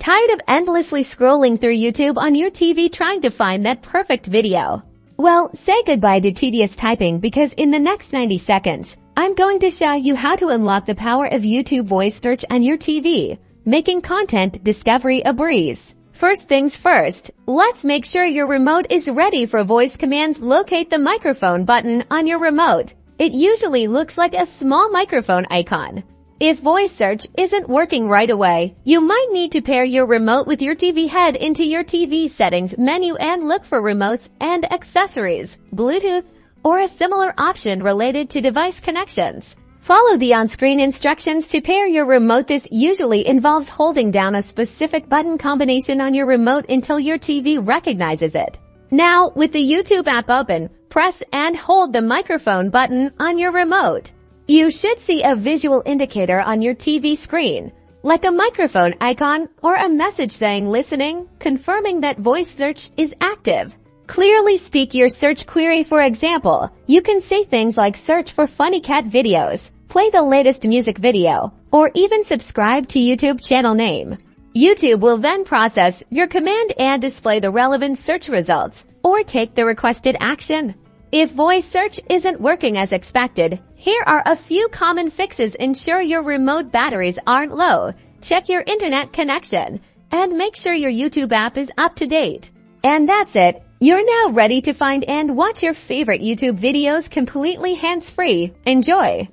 Tired of endlessly scrolling through YouTube on your TV trying to find that perfect video? Well, say goodbye to tedious typing because in the next 90 seconds, I'm going to show you how to unlock the power of YouTube voice search on your TV, making content discovery a breeze. First things first, let's make sure your remote is ready for voice commands. Locate the microphone button on your remote. It usually looks like a small microphone icon. If voice search isn't working right away, you might need to pair your remote with your TV. Head into your TV settings menu and look for remotes and accessories, Bluetooth, or a similar option related to device connections. Follow the on-screen instructions to pair your remote. This usually involves holding down a specific button combination on your remote until your TV recognizes it. Now, with the YouTube app open, press and hold the microphone button on your remote. You should see a visual indicator on your TV screen, like a microphone icon or a message saying listening, confirming that voice search is active. Clearly speak your search query. For example, you can say things like search for funny cat videos, play the latest music video, or even subscribe to YouTube channel name. YouTube will then process your command and display the relevant search results or take the requested action. If voice search isn't working as expected, here are a few common fixes. Ensure your remote batteries aren't low, check your internet connection, and make sure your YouTube app is up to date. And that's it. You're now ready to find and watch your favorite YouTube videos completely hands-free. Enjoy!